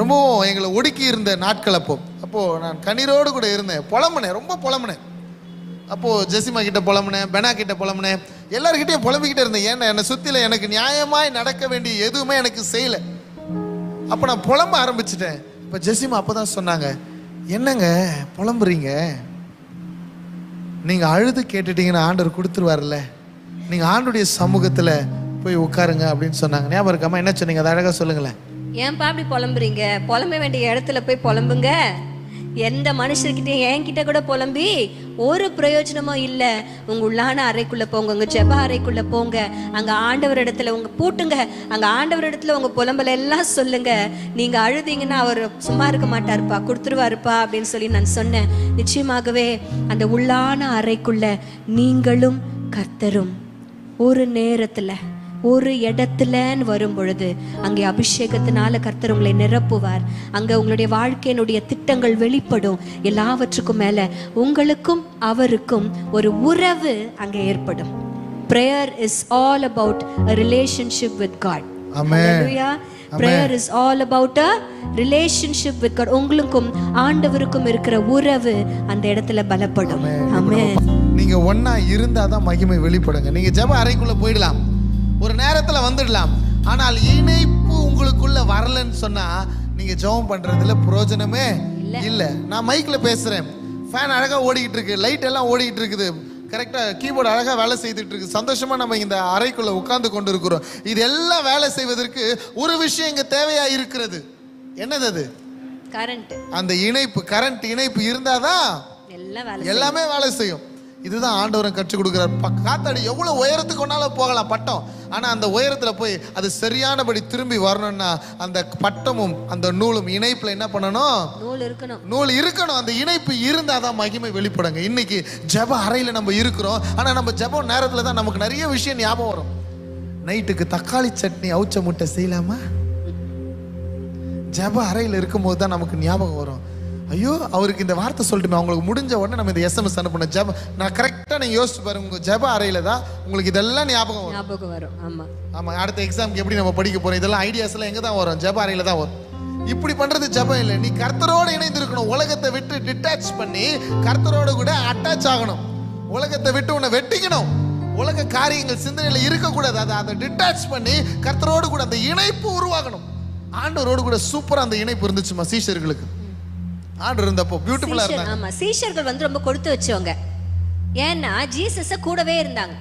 A: ரொம்பவும் எங்களை ஒடுக்கி இருந்த நாட்கள். அப்போ நான் கண்ணீரோடு கூட இருந்தேன், புலம்புனேன், ரொம்ப புலம்புனேன். அப்போ ஜெசிமா கிட்ட புலம்புனேன், பெனா கிட்ட புலம்புனேன், எல்லாருக்கிட்டையும் புலம்பிக்கிட்டே இருந்தேன். ஏன்னா என்னை சுத்தில எனக்கு நியாயமாய் நடக்க வேண்டிய எதுவுமே எனக்கு செய்யல. அப்போ நான் புலம்ப ஆரம்பிச்சிட்டேன். இப்போ ஜெசிமா அப்போதான் சொன்னாங்க, என்னங்க புலம்புறீங்க, நீங்கள் அழுது கேட்டுட்டீங்கன்னா ஆண்டவர் கொடுத்துருவார்ல, நீங்கள் ஆண்டுடைய சமூகத்தில் போய் உட்காருங்க அப்படின்னு சொன்னாங்க. ஞாபகம் இருக்காமா? என்ன சொன்னீங்க? அதை அழகாக சொல்லுங்களேன்.
B: ஏன்பா அப்படி புலம்புறீங்க? புலம்ப வேண்டிய இடத்துல போய் புலம்புங்க. எந்த மனுஷர்கிட்ட என்கிட்ட கூட புலம்பி ஒரு பிரயோஜனமும் இல்லை. உங்க உள்ளான அறைக்குள்ள போங்க, உங்க ஜெப அறைக்குள்ள போங்க, அங்க ஆண்டவர் இடத்துல உங்க பூட்டுங்க, அங்க ஆண்டவர் இடத்துல உங்க புலம்பல எல்லாம் சொல்லுங்க. நீங்க அழுதீங்கன்னா அவர் சும்மா இருக்க மாட்டாருப்பா, கொடுத்துருவாருப்பா அப்படின்னு சொல்லி நான் சொன்னேன். நிச்சயமாகவே அந்த உள்ளான அறைக்குள்ள நீங்களும் கர்த்தரும் ஒரு நேரத்துல ஒரு இடத்துலன்னு வரும் பொழுது அங்கே அபிஷேகத்தினால கர்த்தர் உங்களை நிரப்புவார். அங்கே உங்களுடைய வாழ்க்கையினுடைய திட்டங்கள் வெளிப்படும். எல்லாவற்றுக்கும் மேல உங்களுக்கும் அவருக்கும் ஒரு உறவு அங்கே ஏற்படும். Prayer is all about a relationship with God. Hallelujah. Prayer is all about a relationship with God. உங்களுக்கும் ஆண்டவருக்கும் இருக்கிற உறவு அந்த இடத்துல பலப்படும். ஆமென்.
A: நீங்க ஒண்ணா இருந்தாதான் மகிமை வெளிப்படுங்க. நீங்க ஜெப அறைக்குள்ள போயிடலாம், ஒரு நேரத்துல வந்துடலாம், ஆனால் இணைப்பு உங்களுக்குள்ள வரலன்னு சொன்னா நீங்க ஜெபம் பண்றதுல பிரயோஜனமே இல்ல. நான் மைக்ல பேசுறேன், ஃபேன் அழகா ஓடிக்கிட்டு இருக்கு, லைட் எல்லாம் ஓடிக்கிட்டு இருக்குது, கரெக்டா கீபோர்டு அழகா வேலை செய்துட்டு இருக்கு, சந்தோஷமா நம்ம இந்த அறைக்குள்ள உட்கார்ந்து கொண்டு இருக்கிறோம். இதெல்லாம் வேலை செய்வதற்கு ஒரு விஷயம் இங்க தேவையா இருக்கிறது. என்னது அது?
B: கரண்ட். அந்த
A: இணைப்பு, கரண்ட் இணைப்பு இருந்தாதான் எல்லாமே வேலை செய்யும். இதுதான் ஆண்டவரும் கற்றுக் கொடுக்கிறார். காத்தாடி எவ்வளவு உயரத்துக்கு ஒன்னாலும் போகலாம் பட்டம், ஆனா அந்த உயரத்துல போய் அது சரியானபடி திரும்பி வரணும்னா அந்த பட்டமும் அந்த நூலும் இணைப்புல என்ன பண்ணணும்? நூல் இருக்கணும். அந்த இணைப்பு இருந்தாதான் மகிமை வெளிப்படுங்க. இன்னைக்கு ஜெப அறையில நம்ம இருக்கிறோம், ஆனா நம்ம ஜெப நேரத்துல தான் நமக்கு நிறைய விஷயம் ஞாபகம் வரும். நைட்டுக்கு தக்காளி சட்னி அவுச்ச முட்டை செய்யலாமா? ஜெப அறையில இருக்கும் போது தான் நமக்கு ஞாபகம் வரும். ஐயோ, அவருக்கு இந்த வார்த்தை சொல்லிட்டு அவங்களுக்கு முடிஞ்ச உடனே நம்ம இந்த SMS அனுப்பணும். ஜெப நான் கரெக்டா நீங்க யோசிச்சு பாருங்க, உங்க ஜெப அறையில தான் உங்களுக்கு இதெல்லாம் ஞாபகம் வரும். ஆமா, அடுத்த எக்ஸாம்க்கு எப்படி நம்ம படிக்க போறோம், இதெல்லாம் ஐடியாஸ் எல்லாம் எங்க தான் வரும்? ஜெப அறையில தான் வரும். இப்படி பண்றது ஜெபம் இல்லை. நீ கர்த்தரோட இணைந்து இருக்கணும். உலகத்தை விட்டு டிட்டாச் பண்ணி கர்த்தரோட கூட அட்டாச் ஆகணும். உலகத்தை விட்டு உன்னை வெட்டிக்கணும். உலக காரியங்கள் சிந்தனையில இருக்கக்கூடாது. அதை டிட்டாச் பண்ணி கர்த்தரோடு கூட அந்த இணைப்பு உருவாகணும். ஆண்டவரோடு கூட சூப்பரா அந்த இணைப்பு இருந்துச்சுமா சீஷர்களுக்கு. ஆண்டவர் இருந்தப்போ பியூட்டிஃபுல்லா இருந்தாங்க.
B: ஆமா, சீஷர்கள் வந்து ரொம்ப கொடுத்து வச்சவங்க. ஏன்னா ஜீசஸ கூடவே இருந்தாங்க.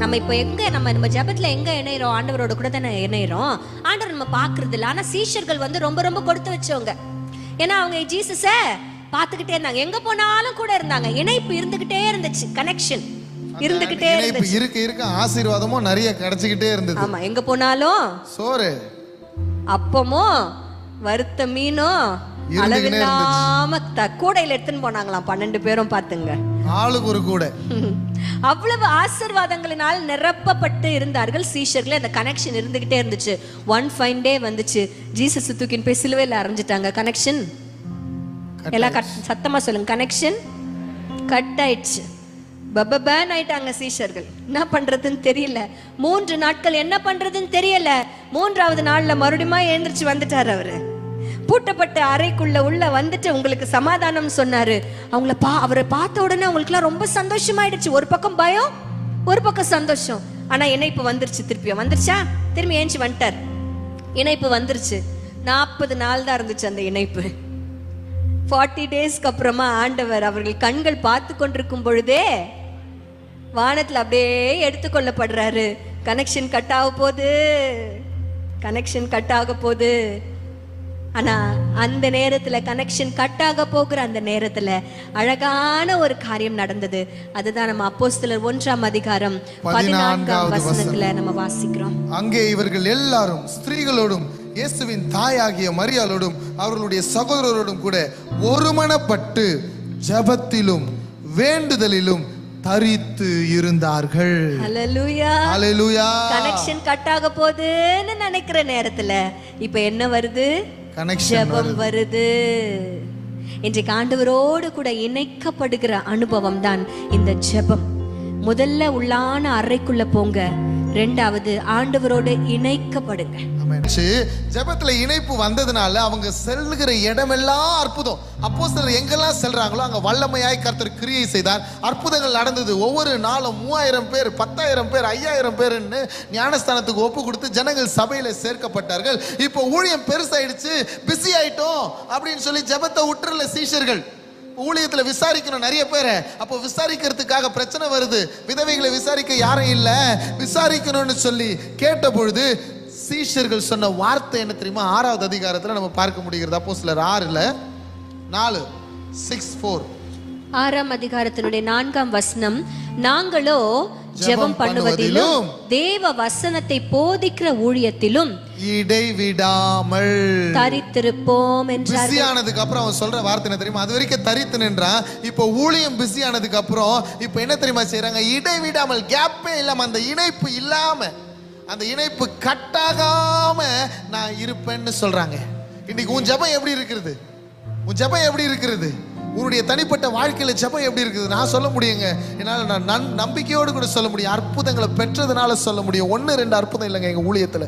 B: நம்ம இப்போ எங்க நம்ம ஜெபத்துல எங்க இணையறோம்? ஆண்டவரோட கூட தானே இணையறோம். ஆண்டவர் நம்ம பாக்குறது இல்ல. ஆனா சீஷர்கள் வந்து ரொம்ப ரொம்ப கொடுத்து வச்சவங்க. ஏன்னா அவங்க ஜீசஸ பாத்துக்கிட்டே இருந்தாங்க, எங்க போனாலும் கூட இருந்தாங்க. இணைப்பு இருந்துகிட்டே இருந்துச்சு, கனெக்ஷன் இருந்துகிட்டே இருந்துச்சு.
A: இருக்க ஆசீர்வாதமும் நிறைய கிடைச்சிக்கிட்டே இருந்தது.
B: ஆமா, எங்க போனாலும்
A: சோறு,
B: அப்பமும் வறுத்த மீனும் அளவில்லாம கூடையில எடுத்துன்னு போனாங்களாம் 12 பேரும். பாத்துங்க,
A: ஆளுக்கு ஒரு கூடை.
B: அவ்வளவு ஆசீர்வாதங்களினால் நிரப்பப்பட்டு இருந்தார்கள் சீஷர்களே. அந்த கனெக்ஷன் இருந்துகிட்டே இருந்துச்சு. ஒன் ஃபைன் டே வந்துச்சு, ஜீசஸ் தூக்கின்னு போய் சிலுவையில அரைஞ்சிட்டாங்க. கனெக்ஷன் எல்லாம் சத்தமா சொல்லுங்க, கனெக்ஷன் கட் ஆயிடுச்சு. பப்பபேன் ஆயிட்டாங்க சீஷர்கள். என்ன பண்றதுன்னு தெரியல. 3 நாட்கள் என்ன பண்றதுன்னு தெரியல. 3ஆவது நாள்ல மறுபடியும் எழுந்திரிச்சு வந்துட்டாரு அவரு. பூட்டப்பட்ட அறைக்குள்ள உள்ள வந்துட்டு உங்களுக்கு சமாதானம் சொன்னாரு. அவரை பார்த்த உடனே அவங்களுக்குலாம் ரொம்ப சந்தோஷமாயிடுச்சு. ஒரு பக்கம் பயம், ஒரு பக்கம் சந்தோஷம். ஆனா இணைப்பு வந்துருச்சு. திருப்பியும் வந்துருச்சா? திரும்பி ஏஞ்சி வந்துட்டார். இணைப்பு வந்துருச்சு. 40 நாள் தான் இருந்துச்சு அந்த இணைப்பு. 40 டேஸ்க்கு அப்புறமா ஆண்டவர் அவர்கள் கண்கள் பார்த்து கொண்டிருக்கும் பொழுதே வானத்துல அப்படியே எடுத்துக்கொள்ளப்படுறாரு. கனெக்ஷன் கட் ஆக போகுது, கனெக்ஷன் கட் ஆக போகுது. ஆனா அந்த நேரத்துல, கனெக்ஷன் கட் ஆக போகிற அந்த நேரத்துல அழகான ஒரு காரியம் நடந்தது. அதுதான் நம்ம அப்போஸ்தலர் 1ஆம் அதிகாரம் 14ஆம் வசனத்துல நம்ம வாசிக்கிறோம்.
A: அங்கே இவர்கள் எல்லாரும் ஸ்திரீகளோடும் இயேசுவின் தாயாகிய மரியாளோடும் அவர்களுடைய சகோதரரோடும் கூட ஒருமனப்பட்டு ஜெபத்திலும் வேண்டுதலிலும் தரித்து இருந்தார்கள்.
B: ஹல்லேலூயா,
A: ஹல்லேலூயா.
B: கனெக்ஷன் கட் ஆக போகுதுன்னு நினைக்கிற நேரத்துல இப்ப என்ன வருது? ஜெபம் வருது. இன்றைக்கு ஆண்டவரோடு கூட இணைக்கப்படுகிற அனுபவம் தான் இந்த ஜெபம். முதல்ல உள்ளான அறைக்குள்ள போங்க, 2வது ஆண்டவரோடு இணைக்கப்படுங்க.
A: ஜெபத்துல இணைப்பு வந்ததுனால அவங்க செல்லுகிற இடமெல்லாம் அற்புதம். அப்போஸ்தலர் எங்கெல்லாம் செல்றாங்களோ அங்க வல்லமையாய் கர்த்தர் கிரியை செய்தார். அற்புதங்கள் நடந்தது. ஒவ்வொரு நாளும் 3000 பேர், 10,000 பேர், 5000 பேர்னு ஞானஸ்தானத்துக்கு ஒப்பு கொடுத்து ஜனங்கள் சபையில சேர்க்கப்பட்டார்கள். இப்போ ஊழியம் பெருசாயிடுச்சு, பிஸி ஆயிட்டோம் அப்படின்னு சொல்லி ஜெபத்தை விட்டுறல சீஷர்கள். ஊழியத்துல விசாரிக்கணும் நிறைய பேரை. அப்போ விசாரிக்கிறதுக்காக பிரச்சனை வருது. விதவைகளை விசாரிக்க யாரும் இல்ல, விசாரிக்கணும்னு சொல்லி கேட்ட பொழுது சீஷர்கள் சொன்ன வார்த்தை என்ன தெரியுமா? 6வது அதிகாரத்துல நம்ம பார்க்க முடிகிறது. அப்போஸ்தலர் 6:4
B: 6ஆம் அதிகாரத்தினுடைய 4ஆம் வசனம், நாங்களோ ஜெபம் பண்ணுவதிலும் தேவ வசனத்தை போதிக்கிற ஊழியத்திலும்
A: இடைவிடாமல்
B: தரித்திருப்போம் என்றார்.
A: பிஸி ஆனதுக்கு அப்புறம் அவன் சொல்ற வார்த்தை என்ன தெரியுமா? அது வரைக்கும் தரித்து நின்றான். இப்போ ஊழியம் பிஸி ஆனதுக்கு அப்புறம் இப்போ என்ன தெரியுமா செய்றாங்க? இடைவிடாமல், கேப்பே இல்லாம, அந்த இணைப்பு இல்லாம, அந்த இணைப்பு கட்டாகாம நான் இருப்பேன்னு சொல்றாங்க. இன்னைக்கு உன் ஜெபம் எப்படி இருக்கிறது? உன் ஜெபம் எப்படி இருக்கிறது? உன்னுடைய தனிப்பட்ட வாழ்க்கையில ஜெபம் எப்படி இருக்குது? நான் சொல்ல முடியுங்க, என்னால நான் நம்பிக்கையோடு கூட சொல்ல முடியும். அற்புதங்களை பெற்றதுனால சொல்ல முடியும். 1-2 அற்புதம் இல்லைங்க. எங்க ஊழியத்துல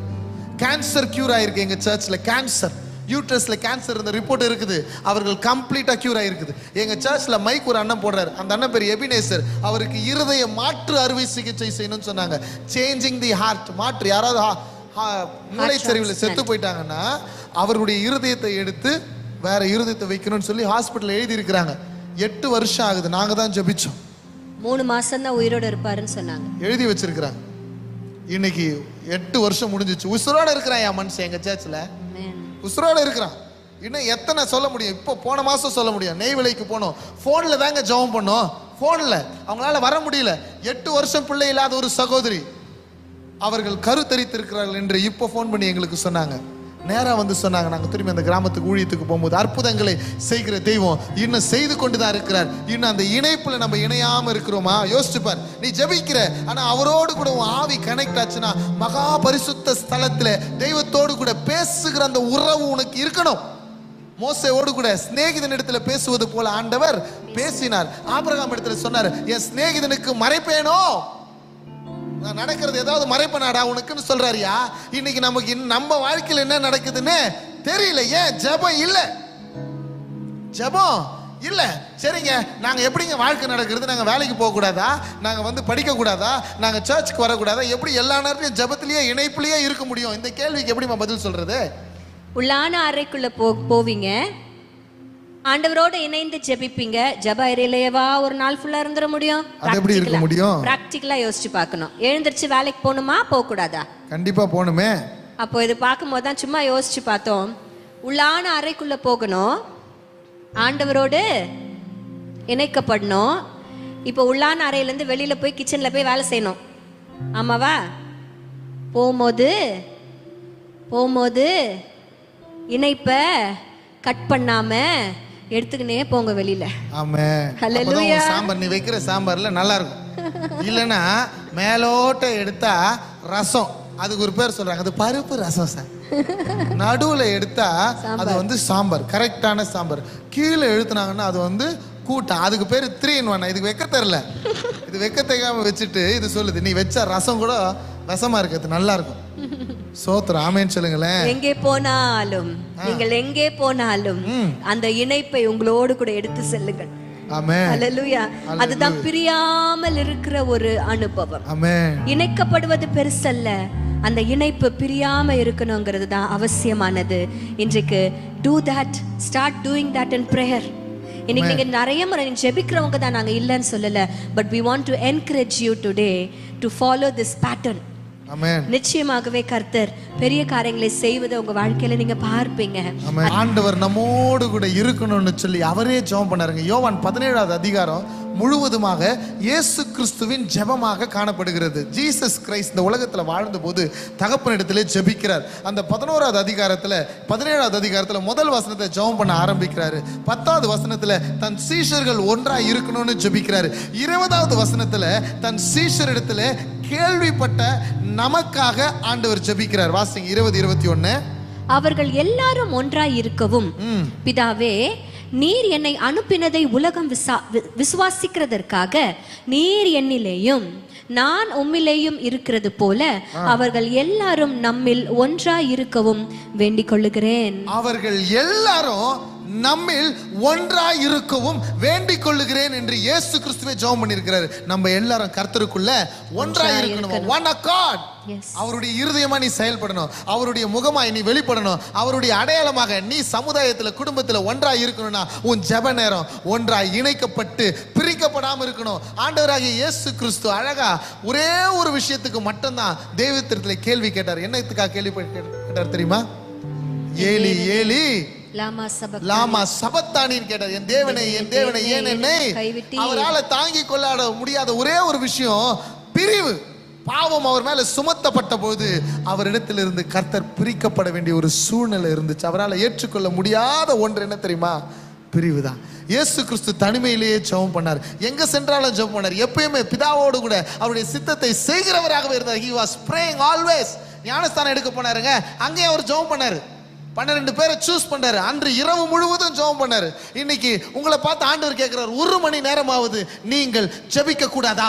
A: கேன்சர் கியூர் ஆயிருக்கு. எங்க சர்ச்ல கேன்சர், யூட்ரஸ்ல கேன்சர் இருந்த ரிப்போர்ட் இருக்குது. அவர்கள் கம்ப்ளீட்டா கியூர் ஆயிருக்குது. எங்க சர்ச்ல மைக் ஒரு அண்ணன் போடுறாரு. அந்த அண்ணன் பேர் எபினேசர். அவருக்கு இருதய மாற்று அறுவை சிகிச்சை செய்யணும்னு சொன்னாங்க. சேஞ்சிங் தி ஹார்ட், மாற்று. யாராவது மூளைச்சரிவில் செத்து போயிட்டாங்கன்னா அவருடைய இருதயத்தை எடுத்து வேற இருதயத்தை வைக்கணும்னு சொல்லி ஹாஸ்பிட்டல் எழுதி இருக்கிறாங்க. 8 வருஷம் ஆகுது. நாங்க தான் ஜெபிச்சோம்.
B: 3 மாசம் தான் உயிரோட இருப்பாருன்னு சொன்னாங்க.
A: எழுதி வச்சிருக்கிறாங்க. இன்னைக்கு 8 வருஷம் முடிஞ்சிச்சு. உசுரோட இருக்கிறான் என் மனுஷன் எங்க சர்ச்சில். உசுரோட இருக்கிறான். இன்னும் எத்தனை சொல்ல முடியும்? இப்போ போன மாசம் சொல்ல முடியும். நெய்வேலிக்கு போனோம். போன்ல தாங்க ஜெபம் பண்ணோம். போன்ல அவங்களால வர முடியல. 8 வருஷம் பிள்ளை இல்லாத ஒரு சகோதரி அவர்கள் கருத்தரித்திருக்கிறார்கள் என்று இப்போ ஃபோன் பண்ணி எங்களுக்கு சொன்னாங்க. நேரா வந்து சொன்னாங்க, நாங்கள் திரும்பி அந்த கிராமத்துக்கு ஊழியத்துக்கு போகும்போது அற்புதங்களை செய்கிற தெய்வம் இன்னும் செய்து கொண்டு தான் இருக்கிறார். இன்னும் அந்த இணைப்புல நம்ம இணையாம இருக்கிறோமா? யோசிச்சுப்பார். நீ ஜெபிக்கிற, ஆனா அவரோடு கூட உன் ஆவி கனெக்ட் ஆச்சுன்னா மகா பரிசுத்த ஸ்தலத்துல தெய்வத்தோடு கூட பேசுகிற அந்த உறவு உனக்கு இருக்கணும். மோசேயோடு கூட சிநேகிதன் இடத்துல பேசுவது போல ஆண்டவர் பேசினார். ஆபிரகாம் இடத்துல சொன்னார், என் சிநேகிதனுக்கு மறைப்பேனோ? நான் நடக்கிறது ஏதாவது மறைப்பனாடா உனக்குன்னு சொல்றாரியா? இன்னைக்கு நமக்கு நம்ம வாழ்க்கையில் என்ன நடக்குதுன்னு தெரியல. ஏன்? ஜெபம் இல்ல. ஜெபம் இல்ல. சரிங்க, நாங்க எப்படிங்க வாழ்க்கை நடக்கிறது? நாங்க வேலைக்கு போக கூடாதா? நாங்க வந்து படிக்க கூடாதா? நாங்க சர்ச்சுக்கு வரக்கூடாதா? எப்படி எல்லா நேரத்தையும் ஜெபத்திலேயே இணைப்புலயே இருக்க முடியும்? இந்த கேள்விக்கு எப்படிமா பதில் சொல்றது?
B: உள்ளான அறைக்குள்ள போவீங்க, ஆண்டவரோட இணைந்து ஜெபிப்பீங்க. ஜெப அறையிலேயேவா ஒரு நாள் ஃபுல்லா இருந்துட முடியும்?
A: அது எப்படி இருக்க முடியும்?
B: பிராக்டிகலா யோசிச்சு பார்க்கணும். எழுந்திருச்சு வேலைக்கு போகணுமா, போக கூடாதா?
A: கண்டிப்பா போகணுமே.
B: அப்போ இது பார்க்கும்போது தான் சும்மா யோசிச்சு பார்த்தோம். உள்ளான அறைக்குள்ள போகணும், ஆண்டவரோடு இணைக்கப்படணும். இப்போ உள்ளான அறையிலேருந்து வெளியில போய் கிச்சன்ல போய் வேலை செய்யணும். ஆமாவா? போகும்போது இணைப்ப கட் பண்ணாம எடுத்துக்கினே போங்க வெளியில.
A: ஆமென்.
B: ஹல்லேலூயா.
A: சாம்பார் நீ வைக்கிற சாம்பார்ல நல்லா இருக்கும். இல்லனா மேலோட்ட எடுத்தா ரசம், அதுக்கு ஒரு பேர் சொல்றாங்க, அது பருப்பு ரசம் சார். நடுவுல எடுத்தா அது வந்து சாம்பார், கரெக்டான சாம்பார். கீழே எழுத்துனாங்கன்னா அது வந்து கூட்டம், அதுக்கு பேர் 3 in 1. இதுக்கு வைக்க தெரியல. இது வைக்க தெரியாம வச்சுட்டு இது சொல்லுது, நீ வச்ச ரசம் கூட விஷமா இருக்கிறது நல்லா இருக்கும். சோத்ரம். ஆமென் சொல்லுங்களேன்.
B: எங்கே போனாலும், நீங்கள் எங்கே போனாலும் அந்த இணைப்பை உங்களோடு கூட எடுத்து செல்லுங்கள்.
A: ஆமென்.
B: ஹல்லேலூயா. அதுதான் பிரியாமல் இருக்கிற ஒரு அனுபவம்.
A: ஆமென்.
B: இணைக்கப்படுவது பெருசல்ல, அந்த இணைப்பு பிரியாம இருக்கணுங்கிறது தான் அவசியமானது. இன்றைக்கு do that, start doing that in prayer. இன்னைக்கு நீங்க நிறைய முறை ஜெபிக்கிறவங்க தான், நாங்க இல்லைன்னு சொல்லல. But we want to encourage you today to follow this pattern.
A: ஆமென்.
B: நிச்சயமாகவே கர்த்தர் பெரிய காரியங்களை செய்வதை உங்க வாழ்க்கையில நீங்க பார்ப்பீங்க.
A: ஆண்டவர் நம்மோடு கூட இருக்கணும்னு சொல்லி அவரே ஜெபம் பண்ணாருங்க. யோவான் 17வது அதிகாரம் முழுவதுமாக இயேசு கிறிஸ்துவின் ஜெபமாக காணப்படுகிறது. ஜீசஸ் கிரைஸ்ட் இந்த உலகத்துல வாழ்ந்த போது தகப்பனிடத்திலே ஜெபிக்கிறார். அந்த 11வது அதிகாரத்துல 17வது அதிகாரத்துல முதல் வசனத்தை ஜெபம் பண்ண ஆரம்பிக்கிறாரு. 10வது வசனத்துல தன் சீஷர்கள் ஒன்றாய் இருக்கணும்னு ஜெபிக்கிறாரு. 20வது வசனத்துல தன் சீஷரிடத்துல கேள்விப்பட்ட நமக்காக ஆண்டவர் ஜெபிக்கிறார். வாசிங்க 20-21.
B: அவர்கள் எல்லாரும் ஒன்றாய் இருக்கவும், பிதாவே நீர் என்னை அனுப்பினதை உலகம் விசுவாசிக்கிறதற்காக நீர் என்னிலேயும் நான் உம்மிலேயும் இருக்கிறது போல அவர்கள் எல்லாரும் நம்மில் ஒன்றாய் இருக்கவும் வேண்டிக் கொள்ளுகிறேன்.
A: அவர்கள் எல்லாரும் நம்மில் ஒன்றாய் இருக்கவும் வேண்டிக் கொள்ளுகிறேன் என்று இயேசு கிறிஸ்துவே ஜெபம் பண்ணியிருக்கிறார். நம்ம எல்லாரும் கர்த்தருக்குள்ள ஒன்றாய் இருக்கணும். one accord. அவருடைய இருதயமா நீ செயல்படணும், அவருடைய முகமாய் நீ வெளிப்படணும், அவருடைய அடையாளமாக நீ சமுதாயத்துல குடும்பத்துல ஒன்றாய் இருக்கணும்னா உன் ஜெப நேரம் ஒன்றாய் இணைக்கப்பட்டு பிரிக்கப்படாம இருக்கணும். ஆண்டவராகிய இயேசு கிறிஸ்து அழகா ஒரே ஒரு விஷயத்துக்கு மட்டும்தான் தெய்வத்திடத்துல கேள்வி கேட்டார். என்னத்துக்காக கேள்வி கேட்டார் தெரியுமா? ஏலி ஏலி லாமா சபத்தானின்னு கேட்டார். என் தேவனே என் தேவனே ஏன் என்னை அவரால் தாங்கிக் கொள்ளாட முடியாத ஒரே ஒரு விஷயம் பிரிவு. பாவம் அவர் மேல சுமத்தப்பட்ட போது அவரிடத்திலிருந்து கர்த்தர் பிரிக்கப்பட வேண்டிய ஒரு சூழ்நிலை இருந்துச்சு. அவரால் ஏற்றுக்கொள்ள முடியாத ஒன்று என்ன தெரியுமா? பிரிவு தான். இயேசு கிறிஸ்து தனிமையிலேயே ஜெபம் பண்ணார். எங்க சென்றாலும் ஜெபம் பண்ணார். எப்பயுமே பிதாவோடு கூட அவருடைய சித்தத்தை செய்கிறவராகவே இருந்தார். he was praying always. ஞானஸ்தானம் எடுக்க போனாருங்க, அங்கேயே அவர் ஜெபம் பண்ணாரு. 12 பேரை சூஸ் பண்ணாரு. அன்று இரவு முழுவதும் ஜெபம் பண்ணாரு. இன்னைக்கு உங்களை பார்த்து ஆண்டவர் கேட்கிறார், 1 மணி நேரமாவது நீங்கள் ஜெபிக்க கூடாதா?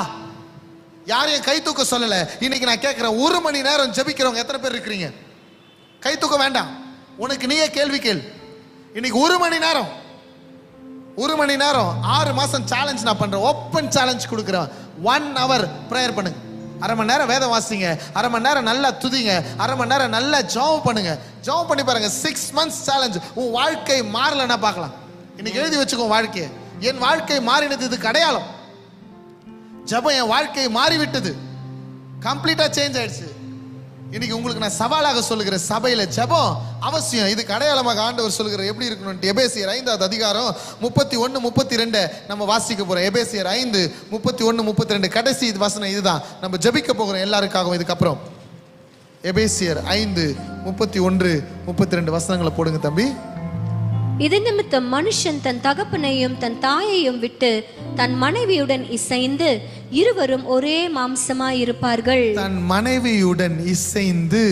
A: யாரையும் கை தூக்க சொல்லல. இன்னைக்கு நான் கேட்கிறேன், 1 மணி நேரம் ஜெபிக்கிறவங்க எத்தனை பேர் இருக்கிறீங்க? கை தூக்க வேண்டாம், உனக்கு நீயே கேள்வி கேள். இன்னைக்கு 1 மணி நேரம் 6 மாசம் சேலஞ்ச் நான் பண்றேன். ஓப்பன் சேலஞ்ச் கொடுக்குறேன். 1 hour பிரேயர் பண்ணுங்க. அரை மணி நேரம் வேதம் வாசிங்க, அரை மணி நேரம் நல்லா துதிங்க, அரை மணி நேரம் நல்லா ஜெபம் பண்ணுங்க. ஜெபம் பண்ணி பாருங்க. 6 months சேலஞ்ச். உன் வாழ்க்கை மாறலன்னா பார்க்கலாம். இன்னைக்கு எழுதி வச்சுக்கோ வாழ்க்கையை. என் வாழ்க்கை மாறினது இதுக்கு அடையாளம். ஜெபம் என் வாழ்க்கை மாறிவிட்டது, கம்ப்ளீட்டா சேஞ்ச் ஆயிடுச்சு. இன்னைக்கு உங்களுக்கு நான் சவாலாக சொல்லுகிற, சபையில ஜெபம் அவசியம். இதுக்கு அடையாளமாக ஆண்டவர் சொல்லுகிற எப்படி இருக்கணும். எபேசியர் 5வது அதிகாரம் 31, 32 நம்ம வாசிக்க போறோம். எபேசியர் 5, 31, 32 கடைசி வசனம் இதுதான். நம்ம ஜெபிக்க போகிறோம் எல்லாருக்காகவும். இதுக்கப்புறம் எபேசியர் 5, 31, 32 வசனங்களை போடுங்க தம்பி.
B: இது நிமித்தம் மனுஷன் தன் தகப்பனையும் தன் தாயையும் விட்டு தன் மனைவியுடன் இசைந்து இருவரும் ஒரே மாம்சமாய் இருப்பார்கள்.
A: தன் மனைவியுடன் இசைந்து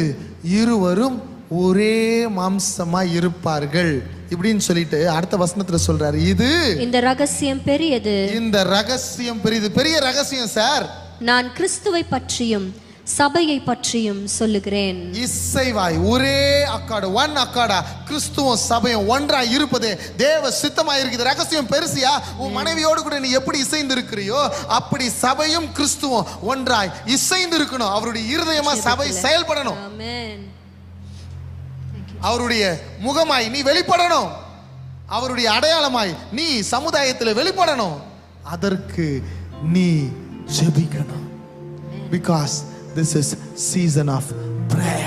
A: இருவரும் ஒரே மாம்சமாய் இருப்பார்கள் இப்படின்னு சொல்லிட்டு அடுத்த வசனத்துல சொல்றாரு, இது
B: இந்த ரகசியம் பெரியது.
A: இந்த ரகசியம் பெரியது. பெரிய ரகசியம் சார்.
B: நான் கிறிஸ்துவை பற்றியும் சபையை பற்றியும் சொல்லுகிறேன்.
A: இசைவாய் ஒரே அக்காடு, ஒன் அக்காடா கிறிஸ்துவும் சபையும் ஒன்றா இருப்பது தேவ சித்தமா இருக்குது. ரகசியம் பெருசியா? உன் மனைவியோடு கூட நீ எப்படி இசைந்து இருக்கிறியோ அப்படி சபையும் கிறிஸ்துவும் ஒன்றாய் இசைந்து இருக்கணும். அவருடைய இருதயமா சபை செயல்படணும். அவருடைய முகமாய் நீ வெளிப்படணும். அவருடைய அடையாளமாய் நீ சமுதாயத்தில் வெளிப்படணும். அதற்கு நீ ஜெபிக்கணும். Because this is season of prayer.